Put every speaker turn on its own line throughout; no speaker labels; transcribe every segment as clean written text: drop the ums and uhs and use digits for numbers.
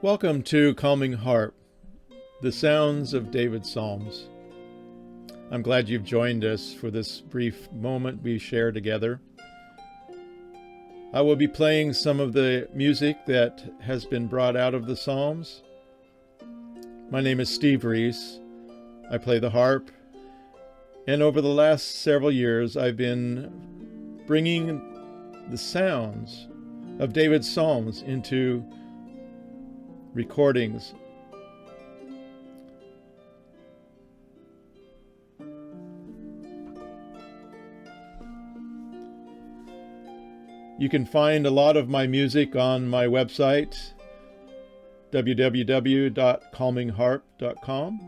Welcome to Calming Harp, the sounds of David's Psalms. I'm glad you've joined us for this brief moment we share together. I will be playing some of the music that has been brought out of the Psalms. My name is Steve Reese. I play the harp, and over the last several years I've been bringing the sounds of David's Psalms into recordings. You can find a lot of my music on my website, www.calmingharp.com.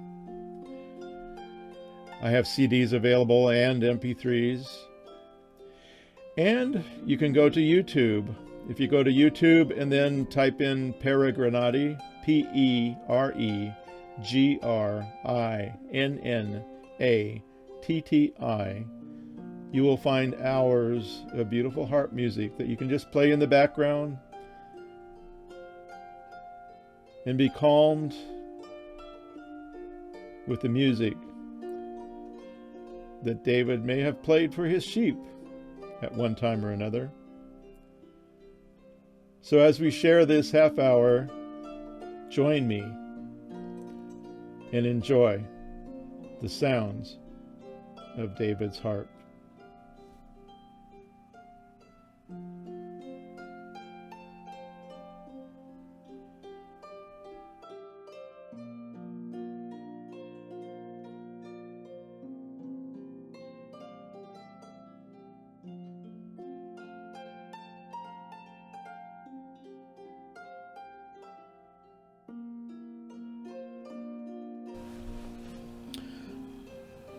I have CDs available and MP3s. And you can go to YouTube. If you go to YouTube and then type in Peregrinati, Peregrinnatti, you will find hours of beautiful harp music that you can just play in the background and be calmed with the music that David may have played for his sheep at one time or another. So as we share this half hour, join me and enjoy the sounds of David's harp.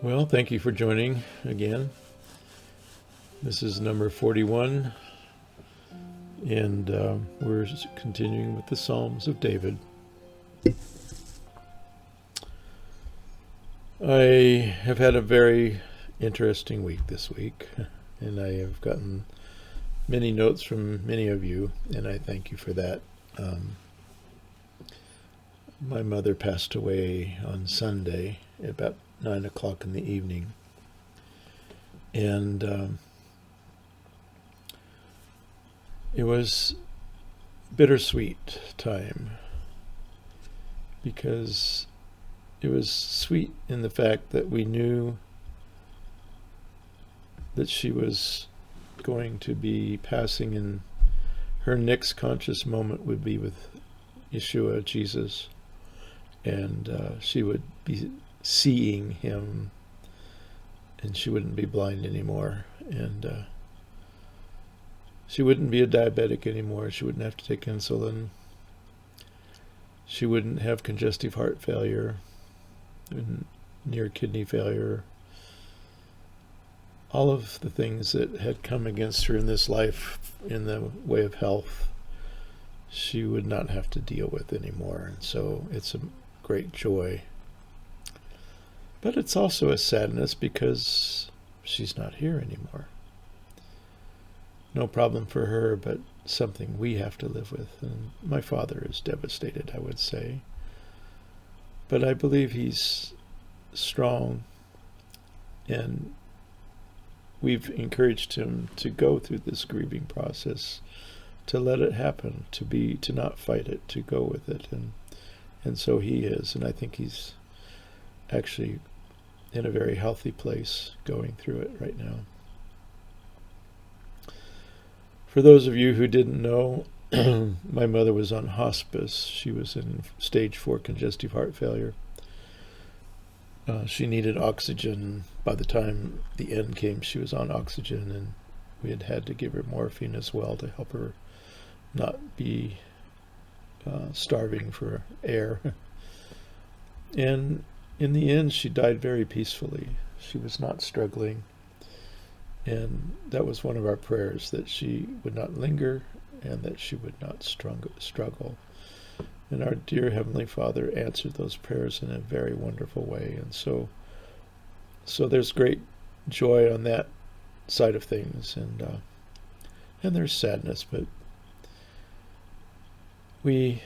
Well, thank you for joining again. This is number 41, and we're continuing with the Psalms of David. I have had a very interesting week this week, and I have gotten many notes from many of you, and I thank you for that. My mother passed away on Sunday at about 9 o'clock in the evening, and it was bittersweet time, because it was sweet in the fact that we knew that she was going to be passing, and her next conscious moment would be with Yeshua, Jesus, and she would be seeing him, and she wouldn't be blind anymore, and she wouldn't be a diabetic anymore. She wouldn't have to take insulin. She wouldn't have congestive heart failure and near kidney failure. All of the things that had come against her in this life in the way of health, she would not have to deal with anymore. And so it's a great joy. But it's also a sadness because she's not here anymore. No problem for her, but something we have to live with. And my father is devastated, I would say. But I believe he's strong, and we've encouraged him to go through this grieving process, to let it happen, to not fight it, to go with it. And so he is, and I think he's actually in a very healthy place going through it right now. For those of you who didn't know, my mother was on hospice. She was in stage 4 congestive heart failure. She needed oxygen. By the time the end came, she was on oxygen, and we had to give her morphine as well to help her not be starving for air. And in the end, she died very peacefully. She was not struggling. And that was one of our prayers, that she would not linger and that she would not struggle. And our dear Heavenly Father answered those prayers in a very wonderful way. And so there's great joy on that side of things. And there's sadness, but we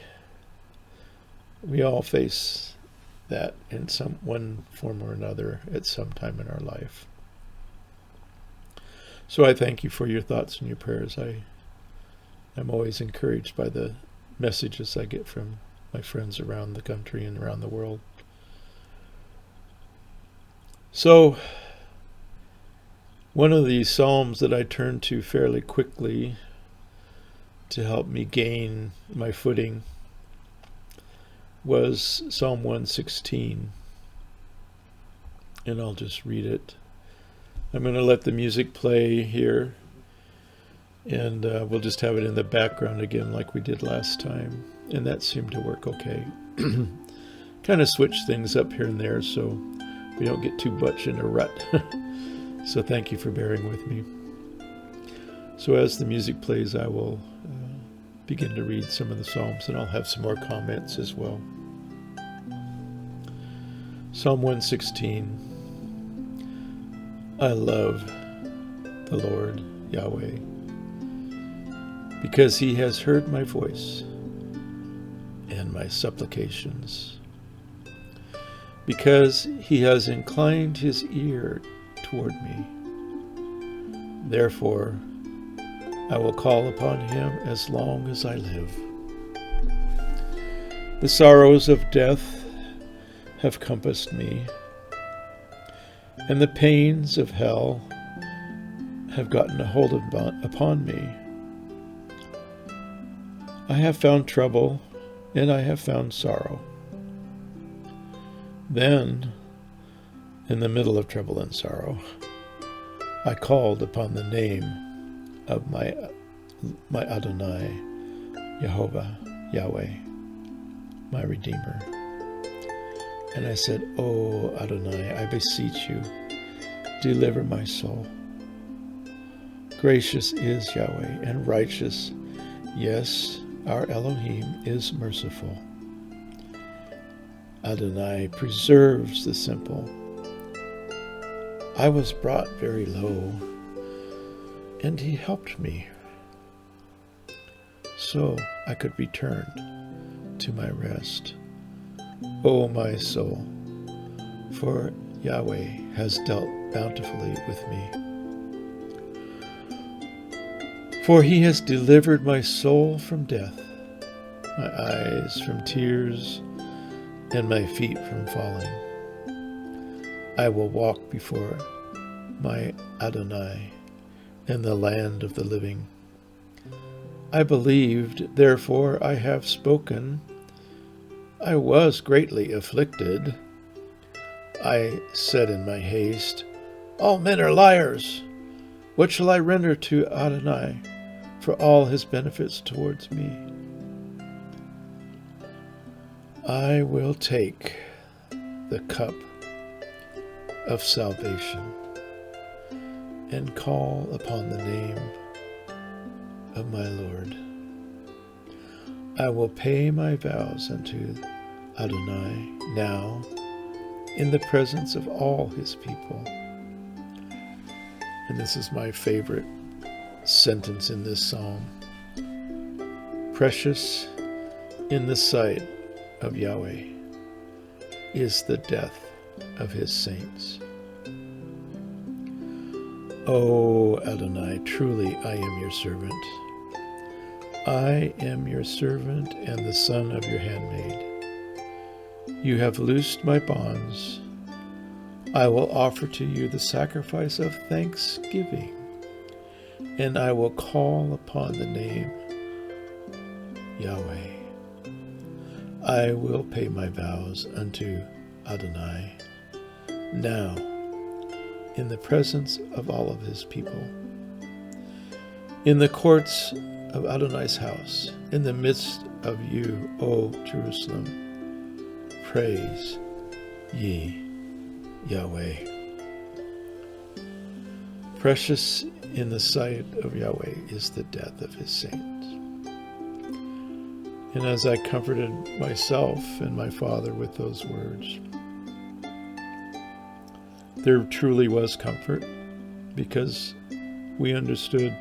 We all face that in some one form or another at some time in our life. So I thank you for your thoughts and your prayers. I'm always encouraged by the messages I get from my friends around the country and around the world. So, one of the Psalms that I turn to fairly quickly to help me gain my footing was Psalm 116. And I'll just read it. I'm going to let the music play here, and we'll just have it in the background again like we did last time. And that seemed to work okay. Kind of switch things up here and there so we don't get too much in a rut. So thank you for bearing with me. So as the music plays, I will begin to read some of the Psalms, and I'll have some more comments as well. Psalm 116. I love the Lord Yahweh, because he has heard my voice and my supplications, because he has inclined his ear toward me. Therefore, I will call upon him as long as I live. The sorrows of death have compassed me, and the pains of hell have gotten a hold upon me. I have found trouble, and I have found sorrow. Then, in the middle of trouble and sorrow, I called upon the name of my Adonai, Jehovah, Yahweh, my Redeemer. And I said, "O Adonai, I beseech you, deliver my soul. Gracious is Yahweh, and righteous. Yes, our Elohim is merciful. Adonai preserves the simple. I was brought very low, and he helped me, so I could return to my rest. O my soul, for Yahweh has dealt bountifully with me. For he has delivered my soul from death, my eyes from tears, and my feet from falling. I will walk before my Adonai in the land of the living. I believed, therefore I have spoken. I was greatly afflicted. I said in my haste, all men are liars. What shall I render to Adonai for all his benefits towards me? I will take the cup of salvation and call upon the name of my Lord. I will pay my vows unto Adonai now in the presence of all his people. And this is my favorite sentence in this psalm. Precious in the sight of Yahweh is the death of his saints. O Adonai, truly I am your servant. I am your servant and the son of your handmaid. You have loosed my bonds. I will offer to you the sacrifice of thanksgiving, and I will call upon the name Yahweh. I will pay my vows unto Adonai now in the presence of all of his people. In the courts of Adonai's house, in the midst of you, O Jerusalem, praise ye Yahweh. Precious in the sight of Yahweh is the death of his saints. And as I comforted myself and my father with those words, there truly was comfort, because we understood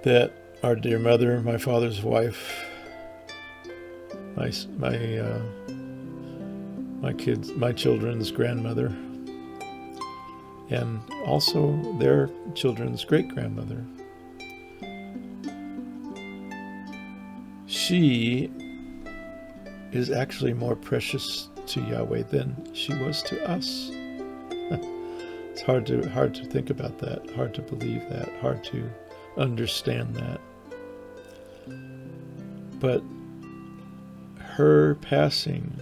that our dear mother, my father's wife, my children's grandmother, and also their children's great-grandmother. She is actually more precious to Yahweh than she was to us. It's hard to think about that, hard to believe that, hard to understand that. But her passing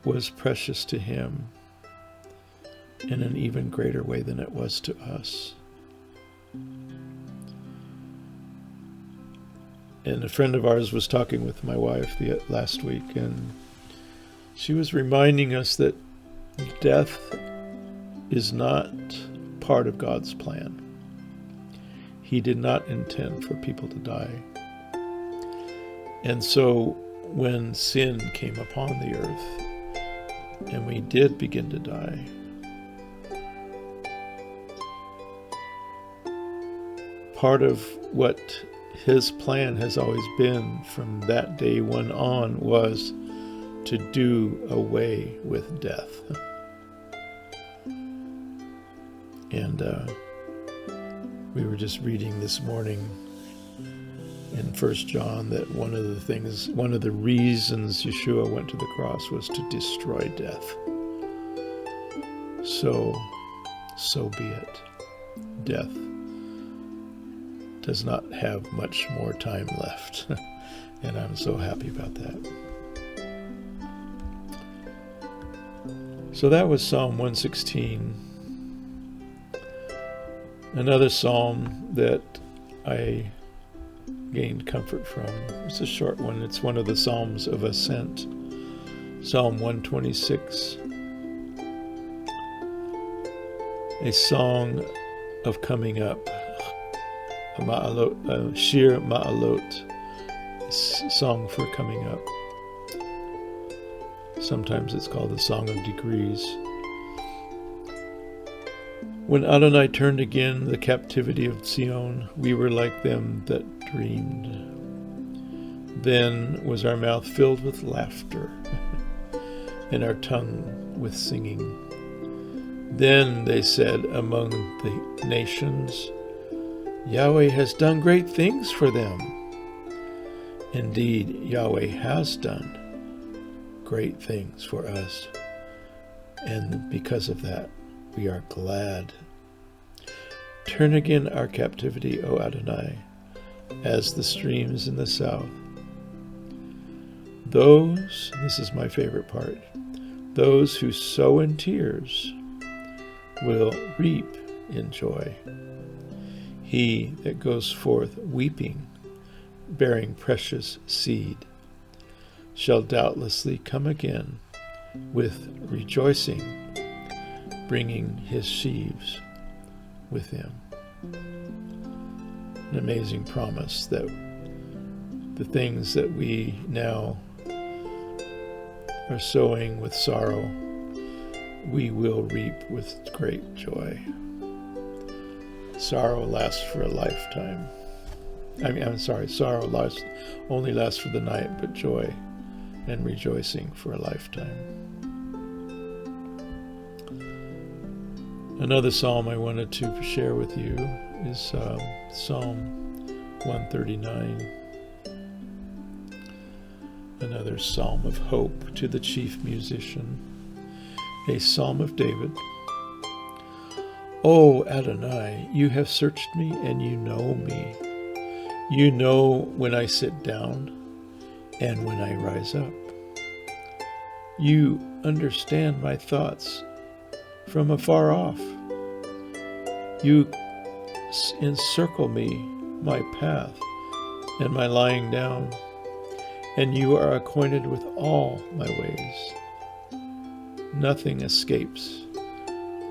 was precious to him in an even greater way than it was to us. And a friend of ours was talking with my wife last week, and she was reminding us that death is not part of God's plan. He did not intend for people to die. And so when sin came upon the earth and we did begin to die, part of what his plan has always been from that day one on was to do away with death. And we were just reading this morning in 1 John that one of the reasons Yeshua went to the cross was to destroy death. So be it. Death does not have much more time left. And I'm so happy about that. So that was Psalm 116. Another psalm that I gained comfort from. It's a short one. It's one of the Psalms of Ascent. Psalm 126. A song of coming up. Ma'alot, Shir Ma'alot, song for coming up. Sometimes it's called the Song of Degrees. When Adonai turned again the captivity of Zion, we were like them that dreamed. Then was our mouth filled with laughter, and our tongue with singing. Then they said among the nations, Yahweh has done great things for them. Indeed, Yahweh has done great things for us, and because of that, we are glad. Turn again our captivity, O Adonai, as the streams in the south. Those, this is my favorite part, those who sow in tears will reap in joy. He that goes forth weeping, bearing precious seed, shall doubtlessly come again with rejoicing, bringing his sheaves with him. An amazing promise that the things that we now are sowing with sorrow, we will reap with great joy. Sorrow lasts for a lifetime. Sorrow only lasts for the night, but joy and rejoicing for a lifetime. Another psalm I wanted to share with you is Psalm 139. Another psalm of hope to the chief musician. A psalm of David. O Adonai, you have searched me and you know me. You know when I sit down and when I rise up. You understand my thoughts from afar off. You encircle me, my path, and my lying down, and you are acquainted with all my ways. Nothing escapes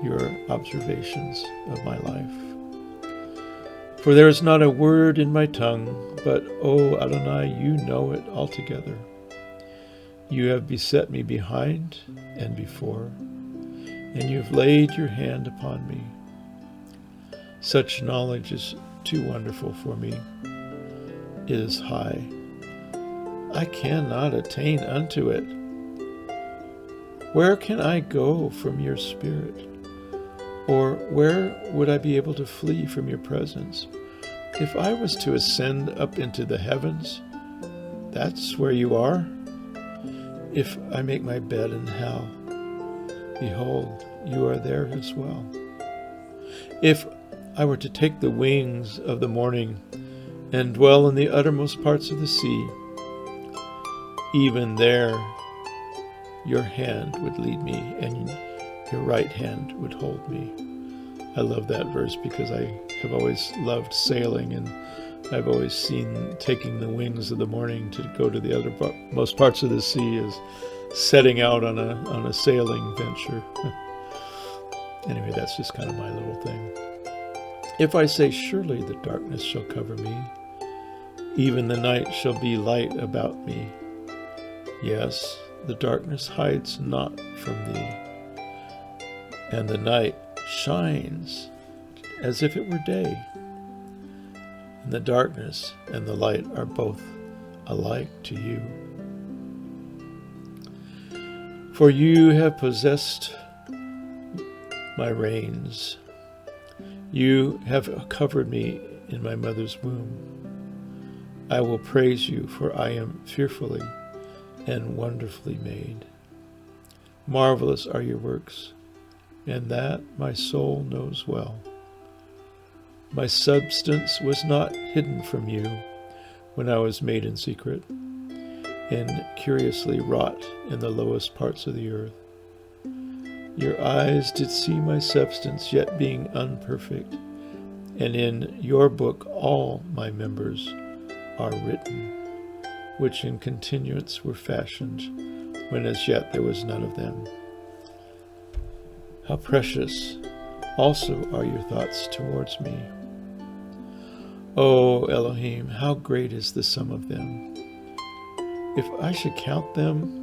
your observations of my life. For there is not a word in my tongue, but, O Adonai, you know it altogether. You have beset me behind and before, and you have laid your hand upon me. Such knowledge is too wonderful for me. It is high. I cannot attain unto it. Where can I go from your spirit? Or where would I be able to flee from your presence? If I was to ascend up into the heavens, that's where you are. If I make my bed in hell, behold, you are there as well. If I were to take the wings of the morning and dwell in the uttermost parts of the sea, even there your hand would lead me, and your right hand would hold me. I love that verse because I have always loved sailing, and I've always seen taking the wings of the morning to go to the uttermost parts of the sea as setting out on a sailing venture. Anyway, that's just kind of my little thing. If I say, surely the darkness shall cover me, even the night shall be light about me. Yes, the darkness hides not from thee, and the night shines as if it were day. And the darkness and the light are both alike to you. For you have possessed my reins. You have covered me in my mother's womb. I will praise you, for I am fearfully and wonderfully made. Marvelous are your works, and that my soul knows well. My substance was not hidden from you when I was made in secret and curiously wrought in the lowest parts of the earth. Your eyes did see my substance, yet being unperfect, and in your book all my members are written, which in continuance were fashioned, when as yet there was none of them. How precious also are your thoughts towards me. O Elohim, how great is the sum of them! If I should count them,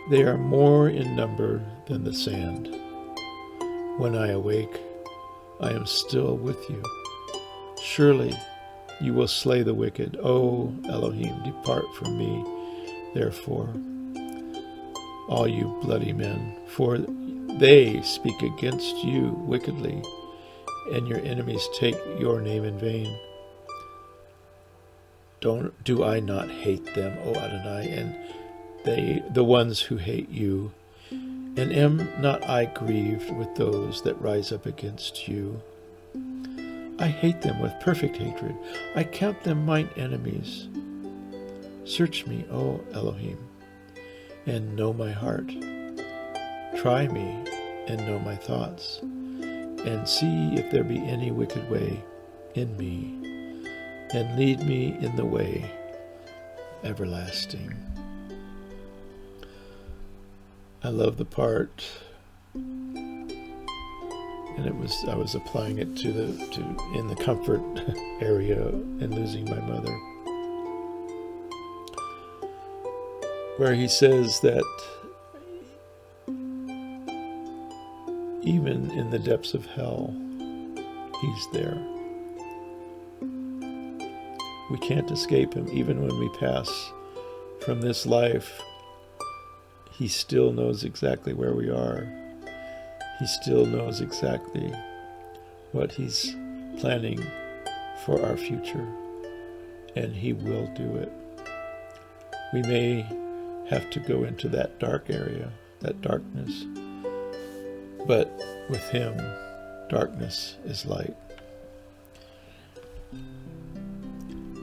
they are more in number than the sand. When I awake, I am still with you. Surely you will slay the wicked. O Elohim, depart from me, therefore, all you bloody men, for they speak against you wickedly, and your enemies take your name in vain. Do I not hate them, O Adonai, and the ones who hate you? And am not I grieved with those that rise up against you? I hate them with perfect hatred. I count them mine enemies. Search me, O Elohim, and know my heart. Try me and know my thoughts, and see if there be any wicked way in me, and lead me in the way everlasting. I love the part, and I was applying it to in the comfort area in losing my mother, where he says that even in the depths of hell, he's there. We can't escape him. Even when we pass from this life, he still knows exactly where we are. He still knows exactly what he's planning for our future, and he will do it. We may have to go into that dark area, that darkness, but with him, darkness is light.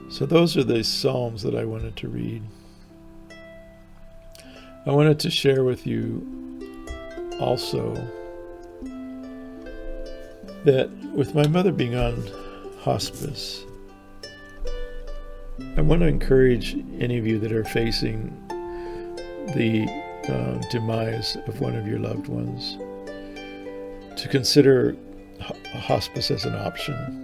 So those are the Psalms that I wanted to read. I wanted to share with you also that with my mother being on hospice, I want to encourage any of you that are facing the demise of one of your loved ones to consider hospice as an option.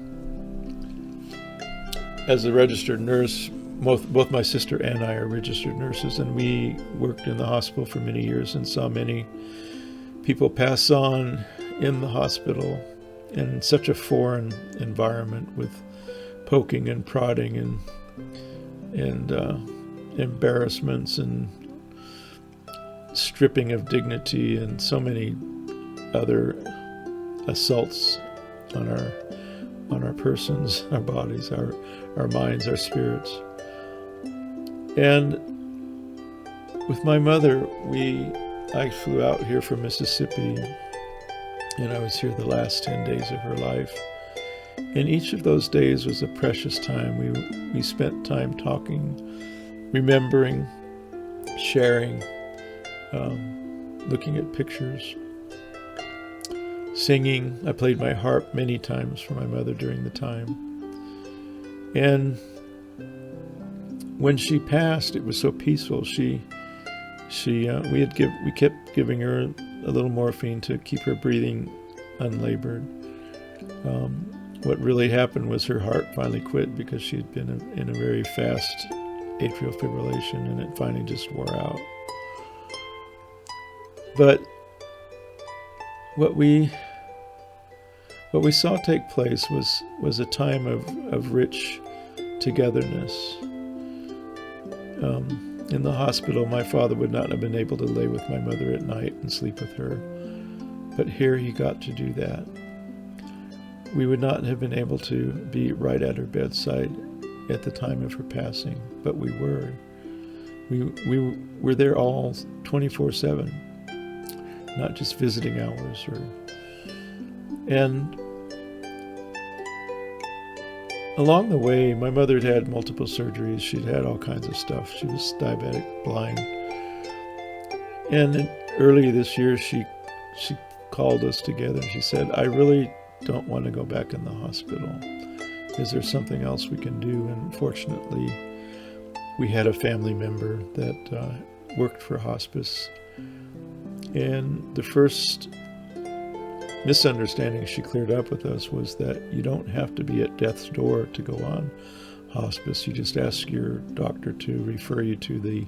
As a registered nurse, both my sister and I are registered nurses, and we worked in the hospital for many years and saw many people pass on in the hospital in such a foreign environment with poking and prodding and embarrassments and stripping of dignity and so many other assaults on our persons, our bodies, our minds, our spirits. And with my mother, I flew out here from Mississippi, and I was here the last 10 days of her life. And each of those days was a precious time. We spent time talking, remembering, sharing, looking at pictures, singing. I played my harp many times for my mother during the time. And when she passed, it was so peaceful. We kept giving her a little morphine to keep her breathing unlabored. What really happened was her heart finally quit because she had been in a very fast atrial fibrillation, and it finally just wore out. But what we saw take place was a time of rich togetherness. In the hospital, my father would not have been able to lay with my mother at night and sleep with her, but here he got to do that. We would not have been able to be right at her bedside at the time of her passing, but we were. We were there all 24/7, not just visiting hours. And along the way, my mother had had multiple surgeries. She'd had all kinds of stuff. She was diabetic, blind. And early this year, she called us together and she said, "I really don't want to go back in the hospital. Is there something else we can do?" And fortunately, we had a family member that worked for hospice. And the first misunderstanding she cleared up with us was that you don't have to be at death's door to go on hospice. You just ask your doctor to refer you to the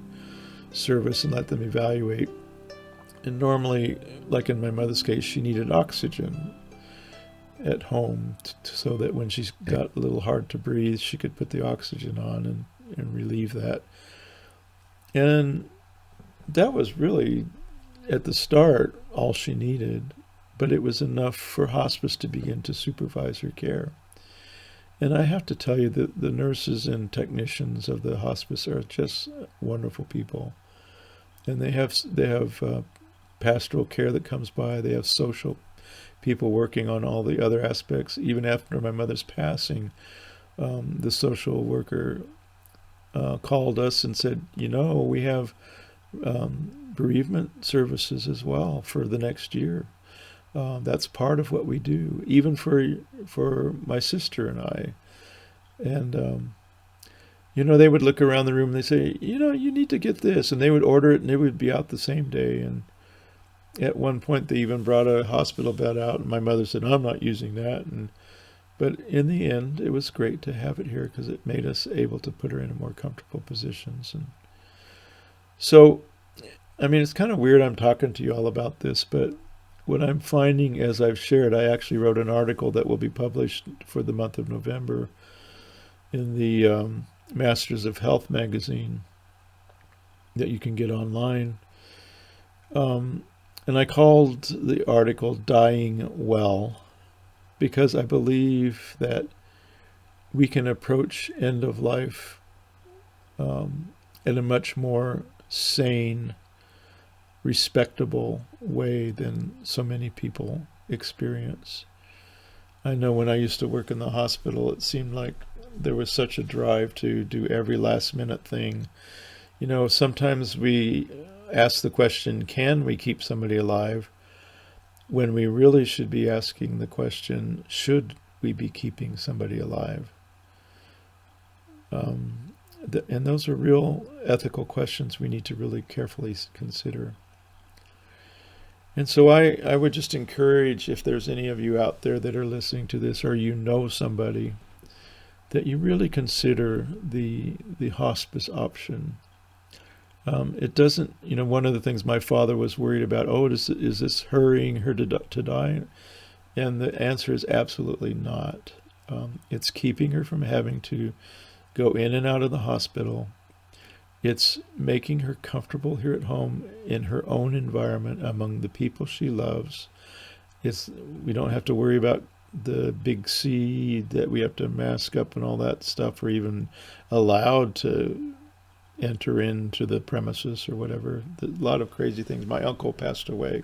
service and let them evaluate. And normally, like in my mother's case, she needed oxygen at home so that when she got a little hard to breathe, she could put the oxygen on and relieve that. And that was really, at the start, all she needed. But it was enough for hospice to begin to supervise her care. And I have to tell you that the nurses and technicians of the hospice are just wonderful people. And they have pastoral care that comes by. They have social people working on all the other aspects. Even after my mother's passing, the social worker called us and said, we have bereavement services as well for the next year. That's part of what we do, even for my sister and I. And, they would look around the room and they say, you need to get this. And they would order it and it would be out the same day. And at one point, they even brought a hospital bed out. And my mother said, "I'm not using that." But in the end, it was great to have it here because it made us able to put her in a more comfortable positions. And so, it's kind of weird I'm talking to you all about this, but what I'm finding, as I've shared, I actually wrote an article that will be published for the month of November in the Masters of Health magazine that you can get online. And I called the article "Dying Well" because I believe that we can approach end of life in a much more sane, respectable way than so many people experience. I know when I used to work in the hospital, it seemed like there was such a drive to do every last minute thing. Sometimes we ask the question, can we keep somebody alive? When we really should be asking the question, should we be keeping somebody alive? And those are real ethical questions we need to really carefully consider. And so I would just encourage, if there's any of you out there that are listening to this, or somebody, that you really consider the hospice option. It doesn't, one of the things my father was worried about, is this hurrying her to die? And the answer is absolutely not. It's keeping her from having to go in and out of the hospital, It's making her comfortable here at home in her own environment among the people she loves. We don't have to worry about the big C that we have to mask up and all that stuff, or even allowed to enter into the premises or whatever. A lot of crazy things. My uncle passed away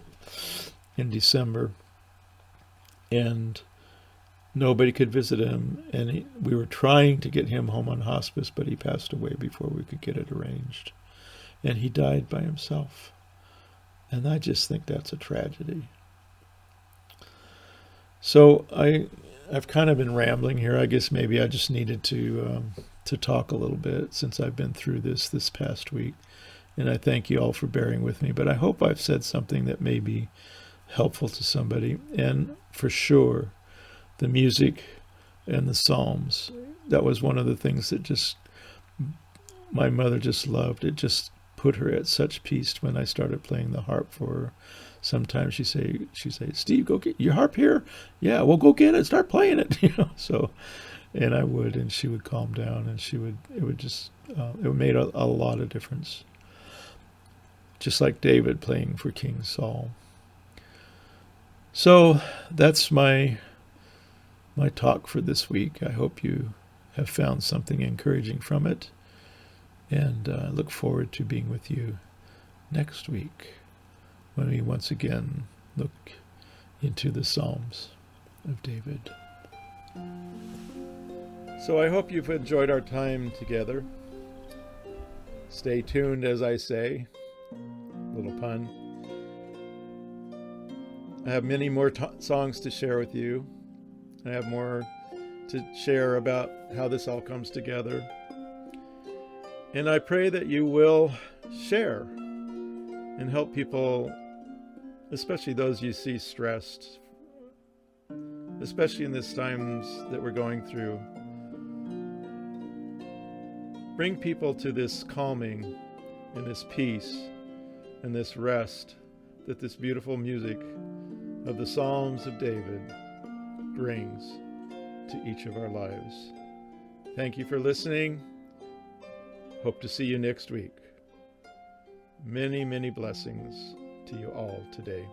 in December, and nobody could visit him, and we were trying to get him home on hospice, but he passed away before we could get it arranged, and he died by himself. And I just think that's a tragedy. So I've kind of been rambling here. I guess maybe I just needed to talk a little bit since I've been through this past week, and I thank you all for bearing with me. But I hope I've said something that may be helpful to somebody. And for sure, the music and the Psalms, that was one of the things that just my mother just loved. It just put her at such peace when I started playing the harp for her. Sometimes she'd say, Steve, go get your harp here. Yeah, well, go get it. Start playing it. So, and I would, and she would calm down, and it made a lot of difference. Just like David playing for King Saul. So that's my talk for this week. I hope you have found something encouraging from it, and I look forward to being with you next week when we once again look into the Psalms of David. So I hope you've enjoyed our time together. Stay tuned, as I say. Little pun. I have many more songs to share with you. I have more to share about how this all comes together. And I pray that you will share and help people, especially those you see stressed, especially in these times that we're going through. Bring people to this calming and this peace and this rest that this beautiful music of the Psalms of David brings to each of our lives. Thank you for listening. Hope to see you next week. Many, many blessings to you all today.